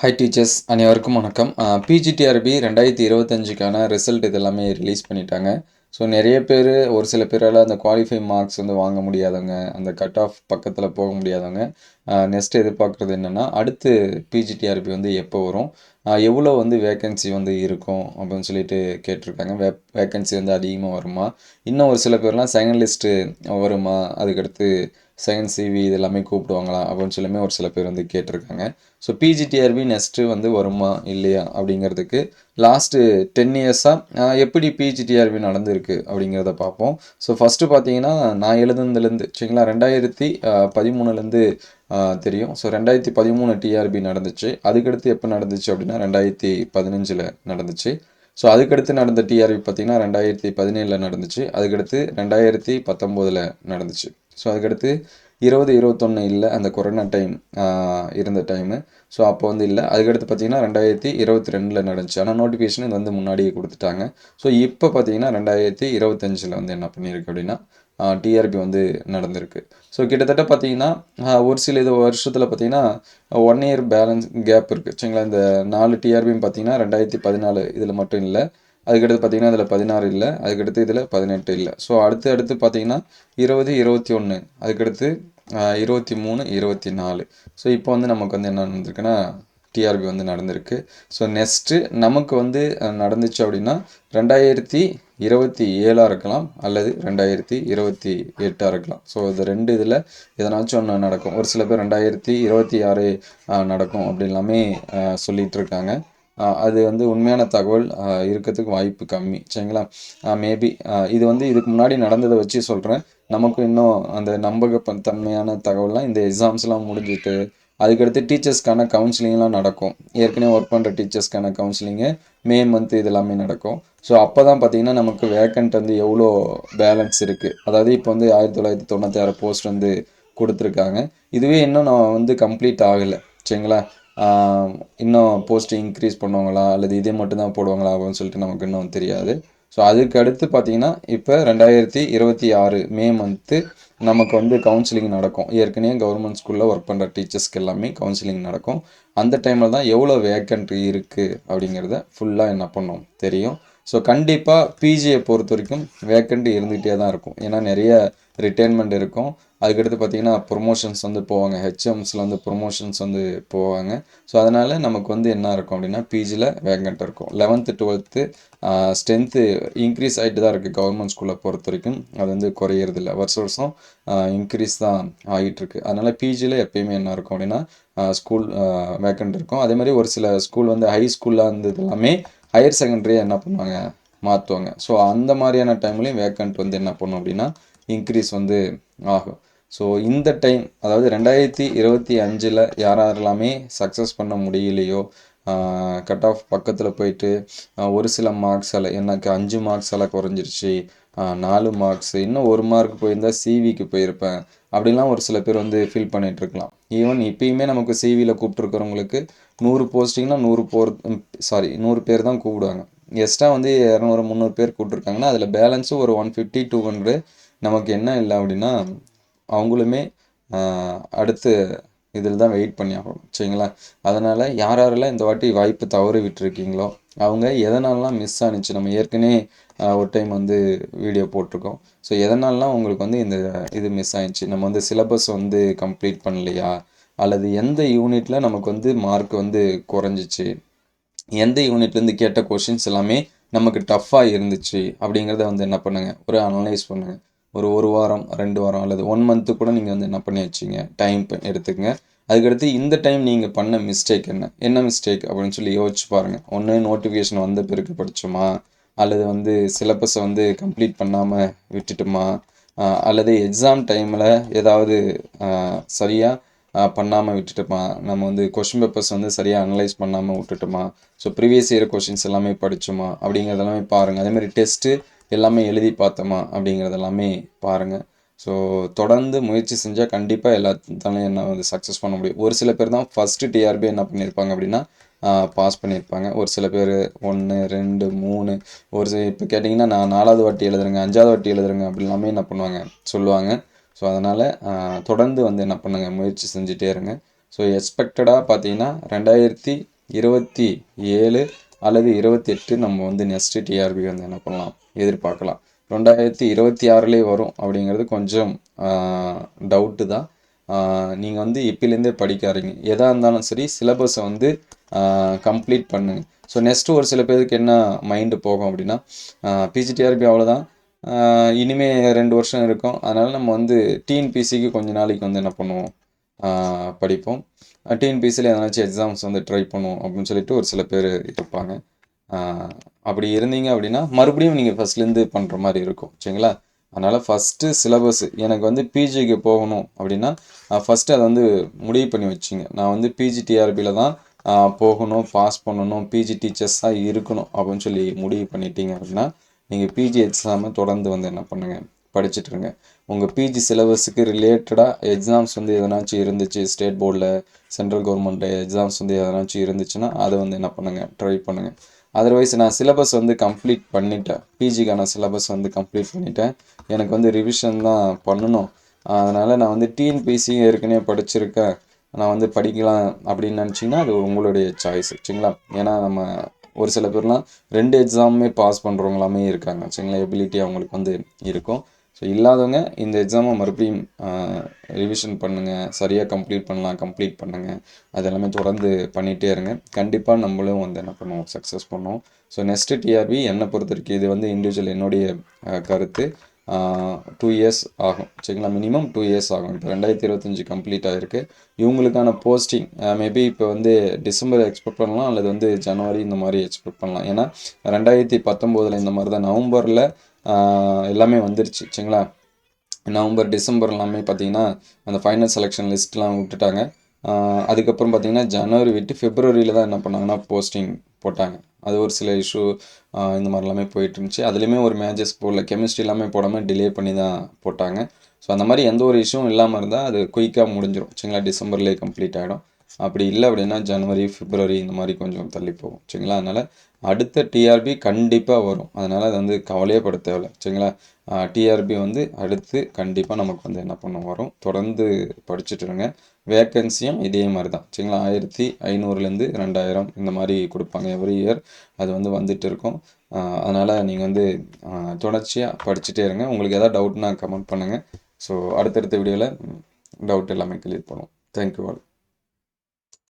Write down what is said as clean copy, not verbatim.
Hi teachers அனைவருக்கும் வணக்கம். PGTRB 2025க்கான result இது எல்லாமே ரிலீஸ் பண்ணிட்டாங்க. ஸோ நிறைய பேர் ஒரு சில பேரால் அந்த குவாலிஃபை மார்க்ஸ் வந்து வாங்க முடியாதவங்க, அந்த கட் ஆஃப் பக்கத்தில் போக முடியாதவங்க நெக்ஸ்ட் எதிர்பார்க்குறது என்னென்னா, அடுத்து பிஜிடிஆர்பி வந்து எப்போ வரும், எவ்வளோ வந்து வேக்கன்சி வந்து இருக்கும் அப்படின்னு சொல்லிட்டு கேட்டிருக்காங்க. வேக்கன்சி வந்து அதிகமாக வருமா, இன்னும் ஒரு சில பேர்லாம் செகண்ட் லிஸ்ட்டு வருமா, அதுக்கடுத்து செகண்ட் சிவி இது எல்லாமே கூப்பிடுவாங்களா அப்படின்னு சொல்லுமே ஒரு சில பேர் வந்து கேட்டிருக்காங்க. ஸோ பிஜிடிஆர்பி நெக்ஸ்ட்டு வந்து வருமா இல்லையா அப்படிங்கிறதுக்கு லாஸ்ட்டு 10 இயர்ஸாக எப்படி பிஜிடிஆர்பி நடந்திருக்கு அப்படிங்கிறத பார்ப்போம். ஸோ ஃபஸ்ட்டு பார்த்தீங்கன்னா நான் எழுதுனதுலேருந்து சரிங்களா 2013லேருந்து தெரியும். ஸோ 2013 டிஆர்பி நடந்துச்சு. அதுக்கடுத்து எப்போ நடந்துச்சு அப்படின்னா 2015 நடந்துச்சு. ஸோ அதுக்கடுத்து நடந்த டிஆர்பி பார்த்திங்கன்னா 2017 நடந்துச்சு. அதுக்கடுத்து 2019 நடந்துச்சு. ஸோ அதுக்கடுத்து 2021 இல்லை, அந்த கொரோனா டைம் இருந்த டைமு. ஸோ அப்போ வந்து இல்லை. அதுக்கடுத்து பார்த்திங்கன்னா 2022 நடந்துச்சு. ஆனால் நோட்டிஃபிகேஷன் இது வந்து முன்னாடியே கொடுத்துட்டாங்க. ஸோ இப்போ பார்த்திங்கன்னா 2025 வந்து என்ன பண்ணியிருக்கு அப்படின்னா டிஆர்பி வந்து நடந்திருக்கு. ஸோ கிட்டத்தட்ட பார்த்திங்கன்னா ஒரு சில இது வருஷத்தில் பார்த்திங்கன்னா 1 இயர் பேலன்ஸ் கேப் இருக்குது சரிங்களா. இந்த 4 டிஆர்பியும் பார்த்திங்கன்னா 2014 இதில் மட்டும் இல்லை. அதுக்கடுத்து பார்த்திங்கன்னா இதில் 16 இல்லை, அதுக்கடுத்து இதில் 18 இல்லை. ஸோ அடுத்து பார்த்திங்கன்னா 20, 21, அதுக்கடுத்து 23, 24. ஸோ இப்போ வந்து நமக்கு வந்து என்ன நடந்திருக்குன்னா டிஆர்பி வந்து நடந்திருக்கு. ஸோ நெக்ஸ்ட்டு நமக்கு வந்து நடந்துச்சு அப்படின்னா 2027 இருக்கலாம் அல்லது 2028 இருக்கலாம். ஸோ இது ரெண்டு இதில் எதனாச்சும் ஒன்று நடக்கும். ஒரு சில பேர் 2026 நடக்கும் அப்படின்லாமே சொல்லிகிட்டு இருக்காங்க. அது வந்து உண்மையான தகவல் இருக்கிறதுக்கு வாய்ப்பு கம்மி சரிங்களா. மேபி இது வந்து இதுக்கு முன்னாடி நடந்ததை வச்சு சொல்கிறேன். நமக்கு இன்னும் அந்த நம்பகத்தன்மையான தகவல்லாம் இந்த எக்ஸாம்ஸ்லாம் முடிஞ்சிட்டு அதுக்கடுத்து டீச்சர்ஸ்க்கான கவுன்சிலிங்லாம் நடக்கும். ஏற்கனவே ஒர்க் பண்ணுற டீச்சர்ஸ்க்கான கவுன்சிலிங்கு மே மந்த் இது எல்லாமே நடக்கும். ஸோ அப்போ தான் பார்த்திங்கன்னா நமக்கு வேக்கண்ட் வந்து எவ்வளோ பேலன்ஸ் இருக்குது. அதாவது இப்போ வந்து 1996 போஸ்ட் வந்து கொடுத்துருக்காங்க. இதுவே இன்னும் நான் வந்து கம்ப்ளீட் ஆகலை சரிங்களா. இன்னும் போஸ்ட் இன்க்ரீஸ் பண்ணுவாங்களா அல்லது இதே மட்டும்தான் போடுவாங்களா அப்படின்னு சொல்லிட்டு நமக்கு இன்னும் தெரியாது. ஸோ அதுக்கு அடுத்து பார்த்திங்கன்னா இப்போ 2026 மே மந்த்து நமக்கு வந்து கவுன்சிலிங் நடக்கும். ஏற்கனவே கவர்மெண்ட் ஸ்கூலில் ஒர்க் பண்ணுற டீச்சர்ஸ்க்கு எல்லாமே கவுன்சிலிங் நடக்கும். அந்த டைமில் தான் எவ்வளோ வேக்கண்ட் இருக்குது அப்படிங்கிறத ஃபுல்லாக என்ன பண்ணோம் தெரியும். ஸோ கண்டிப்பாக பிஜியை பொறுத்த வரைக்கும் வேக்கண்ட் இருந்துகிட்டே தான் இருக்கும். ஏன்னா நிறைய ரிட்டைர்மெண்ட் இருக்கும். அதுக்கடுத்து பார்த்திங்கன்னா ப்ரொமோஷன்ஸ் வந்து போவாங்க. ஹெச்எம்ஸில் வந்து ப்ரொமோஷன்ஸ் வந்து போவாங்க. ஸோ அதனால் நமக்கு வந்து என்ன இருக்கும் அப்படின்னா பிஜியில் வேக்கண்ட் இருக்கும். 11th 12th ஸ்ட்ரென்த்து இன்க்ரீஸ் ஆகிட்டு தான் இருக்குது கவர்மெண்ட் ஸ்கூலை பொறுத்த வரைக்கும். அது வந்து குறையிறதில்ல, வருஷம் இன்க்ரீஸ் தான் ஆகிட்டுருக்கு. அதனால் பிஜியில் எப்பயுமே என்ன இருக்கும் அப்படின்னா ஸ்கூல் வேக்கண்ட் இருக்கும். அதே மாதிரி ஒரு சில ஸ்கூல் வந்து ஹை ஸ்கூலில் இருந்தது எல்லாமே ஹையர் செகண்டரியாக என்ன பண்ணுவாங்க மாற்றுவாங்க. ஸோ அந்த மாதிரியான டைம்லேயும் வேக்கண்ட் வந்து என்ன பண்ணும் அப்படின்னா இன்க்ரீஸ் வந்து ஆகும். ஸோ இந்த டைம் அதாவது 2025 யாரெல்லாமே சக்ஸஸ் பண்ண முடியலையோ, கட் ஆஃப் பக்கத்தில் போயிட்டு ஒரு சில மார்க்ஸால் எனக்கு 5 மார்க்ஸால் குறைஞ்சிருச்சு, 4 மார்க்ஸு, இன்னும் 1 மார்க் போயிருந்தால் சிவிக்கு போயிருப்பேன் அப்படின்லாம் ஒரு சில பேர் வந்து ஃபீல் பண்ணிகிட்ருக்கலாம். ஈவன் இப்போயுமே நமக்கு சிவியில் கூப்பிட்ருக்கிறவங்களுக்கு 100 போஸ்டிங்னா 100 பேர் தான் கூப்பிடுவாங்க. எக்ஸ்ட்ரா வந்து 200 300 பேர் கூப்பிட்ருக்காங்கன்னா அதில் பேலன்ஸு ஒரு 150 200 நமக்கு என்ன இல்லை அப்படின்னா அவங்களுமே அடுத்து இதில் தான் வெயிட் பண்ணி ஆகணும் சரிங்களா. அதனால் யாரெல்லாம் இந்த வாட்டி வாய்ப்பு தவறு விட்டுருக்கீங்களோ அவங்க எதனாலலாம் மிஸ் ஆனிச்சு, நம்ம ஏற்கனவே ஒரு டைம் வந்து வீடியோ போட்டிருக்கோம். ஸோ எதனாலலாம் உங்களுக்கு வந்து இந்த இது மிஸ் ஆயிடுச்சு, நம்ம வந்து சிலபஸ் வந்து கம்ப்ளீட் பண்ணலையா, அல்லது எந்த யூனிட்டில் நமக்கு வந்து மார்க் வந்து குறைஞ்சிச்சு, எந்த யூனிட்லேருந்து கேட்ட கொஷின்ஸ் எல்லாமே நமக்கு டஃப்பாக இருந்துச்சு அப்படிங்கிறத வந்து என்ன பண்ணுங்கள், ஒரு அனலைஸ் பண்ணுங்கள். ஒரு வாரம் 2 வாரம் அல்லது 1 மந்த்து கூட நீங்கள் வந்து என்ன பண்ணி வச்சிங்க டைம் எடுத்துக்கங்க. அதுக்கடுத்து இந்த டைம் நீங்கள் பண்ண மிஸ்டேக் என்ன மிஸ்டேக் அப்படின்னு சொல்லி யோசிச்சு பாருங்கள். ஒன்று நோட்டிஃபிகேஷன் வந்த பிறகு படித்தோமா, அல்லது வந்து சிலபஸை வந்து கம்ப்ளீட் பண்ணாமல் விட்டுட்டோமா, அல்லது எக்ஸாம் டைமில் ஏதாவது சரியாக பண்ணாமல் விட்டுட்டோமா, நம்ம வந்து கொஷின் பேப்பர்ஸ் வந்து சரியாக அனலைஸ் பண்ணாமல் விட்டுட்டோமா, ஸோ ப்ரீவியஸ் இயர் கொஷின்ஸ் எல்லாமே படித்தோமா அப்படிங்கிறதெல்லாமே பாருங்கள். அதேமாதிரி டெஸ்ட்டு எல்லாமே எழுதி பார்த்தோமா அப்படிங்கிறதெல்லாமே பாருங்கள். ஸோ தொடர்ந்து முயற்சி செஞ்சால் கண்டிப்பாக எல்லாத்தாலையும் என்ன வந்து சக்ஸஸ் பண்ண முடியும். ஒரு சில பேர் தான் ஃபஸ்ட்டு டிஆர்பி என்ன பண்ணியிருப்பாங்க அப்படின்னா பாஸ் பண்ணியிருப்பாங்க. ஒரு சில பேர் 1 2 3 இப்போ கேட்டிங்கன்னா நான் 4வது வாட்டி எழுதுறேங்க 5வது வாட்டி எழுதுறேங்க அப்படின்லாமே என்ன பண்ணுவாங்க சொல்லுவாங்க. ஸோ அதனால் தொடர்ந்து வந்து என்ன பண்ணுங்கள் முயற்சி செஞ்சுட்டே இருங்க. ஸோ எக்ஸ்பெக்டடாக பார்த்தீங்கன்னா 27 அல்லது 28 நம்ம வந்து நெக்ஸ்ட் டிஆர்பி வந்து என்ன பண்ணலாம், எதிர்பார்க்கலாம். 2026லேயே வரும் அப்படிங்கிறது கொஞ்சம் டவுட்டு தான். நீங்கள் வந்து இப்பிலேருந்தே படிக்க ஆரம்பிங்க. எதாக இருந்தாலும் சரி சிலபஸை வந்து கம்ப்ளீட் பண்ணுங்க. ஸோ நெக்ஸ்ட்டு ஒரு சில பேருக்கு என்ன மைண்டு போகும் அப்படின்னா, பிஜிடிஆர்பி அவ்வளோதான், இனிமே 2 வருஷம் இருக்கும், அதனால் நம்ம வந்து டிஎன்பிசிக்கு கொஞ்ச நாளைக்கு வந்து என்ன பண்ணுவோம், படிப்போம். டிஎன்பிசியில் எதனாச்சும் எக்ஸாம்ஸ் வந்து ட்ரை பண்ணுவோம் அப்படின்னு சொல்லிட்டு ஒரு சில பேர் இருப்பாங்க. அப்படி இருந்தீங்க அப்படின்னா மறுபடியும் நீங்கள் ஃபஸ்ட்லேருந்து பண்ணுற மாதிரி இருக்கும். சரிங்களா? அதனால் ஃபஸ்ட்டு சிலபஸ் எனக்கு வந்து பிஜிக்கு போகணும் அப்படின்னா ஃபஸ்ட்டு அதை வந்து முடிவு பண்ணி வச்சுங்க. நான் வந்து பிஜிடிஆர்பியில் தான் போகணும், பாஸ் பண்ணணும், பிஜி டீச்சர்ஸாக இருக்கணும் அப்படின்னு சொல்லி முடிவு பண்ணிட்டீங்க அப்படின்னா நீங்கள் பிஜி எக்ஸாமை தொடர்ந்து வந்து என்ன பண்ணுங்கள், படிச்சுட்ருங்க. உங்கள் பிஜி சிலபஸுக்கு ரிலேட்டடாக எக்ஸாம்ஸ் வந்து எதனாச்சும் இருந்துச்சு, ஸ்டேட் போர்டில் சென்ட்ரல் கவர்மெண்ட் எக்ஸாம்ஸ் வந்து எதனாச்சும் இருந்துச்சுன்னா அதை வந்து என்ன பண்ணுங்கள், ட்ரை பண்ணுங்கள். அதர்வைஸ் நான் சிலபஸ் வந்து கம்ப்ளீட் பண்ணிட்டேன், பிஜிக்கான சிலபஸ் வந்து கம்ப்ளீட் பண்ணிட்டேன், எனக்கு வந்து ரிவிஷன் தான் பண்ணணும், அதனால் நான் வந்து டிஎன்பிசி ஏற்கனவே படிச்சிருக்கேன், நான் வந்து படிக்கலாம் அப்படின்னு நினச்சிங்கன்னா அது உங்களுடைய சாய்ஸ். சரிங்களா? ஏன்னா நம்ம ஒரு சில பேர்லாம் 2 எக்ஸாமுமே பாஸ் பண்ணுறவங்களாமே இருக்காங்க. சரிங்களா? எபிலிட்டி அவங்களுக்கு வந்து இருக்கும். ஸோ இல்லாதவங்க இந்த எக்ஸாமை மறுபடியும் ரிவிஷன் பண்ணுங்கள், சரியாக கம்ப்ளீட் பண்ணுங்கள். அது எல்லாமே தொடர்ந்து பண்ணிகிட்டே இருங்க. கண்டிப்பாக நம்மளும் வந்து என்ன பண்ணுவோம், சக்ஸஸ் பண்ணுவோம். ஸோ நெக்ஸ்ட்டு டிஆர்பி என்னை பொறுத்த வரைக்கும் இது வந்து இண்டிவிஜுவல் என்னுடைய கருத்து. 2 இயர்ஸ் ஆகும். சரிங்களா? மினிமம் 2 இயர்ஸ் ஆகும். இப்போ 2025 கம்ப்ளீட் ஆகிருக்கு. இவங்களுக்கான போஸ்டிங் மேபி இப்போ வந்து டிசம்பர் எக்ஸ்பெக்ட் பண்ணலாம், அல்லது வந்து ஜனவரி இந்த மாதிரி எக்ஸ்பெக்ட் பண்ணலாம். ஏன்னா 2019 இந்த மாதிரி தான் நவம்பரில் எல்லாமே வந்துருச்சு. சரிங்களா? நவம்பர் டிசம்பர் எல்லாமே பார்த்திங்கன்னா அந்த ஃபைனல் செலெக்ஷன் லிஸ்ட்லாம் விட்டுட்டாங்க. அதுக்கப்புறம் பார்த்திங்கன்னா ஜனவரி விட்டு பிப்ரவரியில் தான் என்ன பண்ணாங்கன்னா போஸ்டிங் போட்டாங்க. அது ஒரு சில இஷ்யூ இந்த மாதிரி எல்லாமே போயிட்டு இருந்துச்சு. அதுலேயுமே ஒரு மேஜஸ் போடல, கெமிஸ்ட்ரி எல்லாமே போடாமல் டிலே பண்ணி தான் போட்டாங்க. ஸோ அந்த மாதிரி எந்த ஒரு இஷ்யூவும் இல்லாமல் இருந்தால் அது குயிக்காக முடிஞ்சிடும். சரிங்களா? டிசம்பர்லேயே கம்ப்ளீட் ஆகிடும். அப்படி இல்லை அப்படின்னா ஜனவரி பிப்ரவரி இந்த மாதிரி கொஞ்சம் தள்ளி போகும். சரிங்களா? அதனால் அடுத்த டிஆர்பி கண்டிப்பாக வரும். அதனால் அது வந்து கவலையே பட தேவையில்லை. சரிங்களா? டிஆர்பி வந்து அடுத்து கண்டிப்பாக நமக்கு வந்து என்ன பண்ண வரும். தொடர்ந்து படிச்சுட்டு இருங்க. வேக்கன்சியும் இதே மாதிரி தான். சரிங்களா? 1500லேருந்து 2000 இந்த மாதிரி கொடுப்பாங்க எவ்ரி இயர். அது வந்து வந்துட்டு இருக்கும். அதனால் நீங்கள் வந்து தொடர்ச்சியாக படிச்சுட்டே இருங்க. உங்களுக்கு எதாவது டவுட்னா கமெண்ட் பண்ணுங்கள். ஸோ அடுத்தடுத்த வீடியோவில் டவுட் எல்லாமே கிளியர் பண்ணுவோம். Thank you all.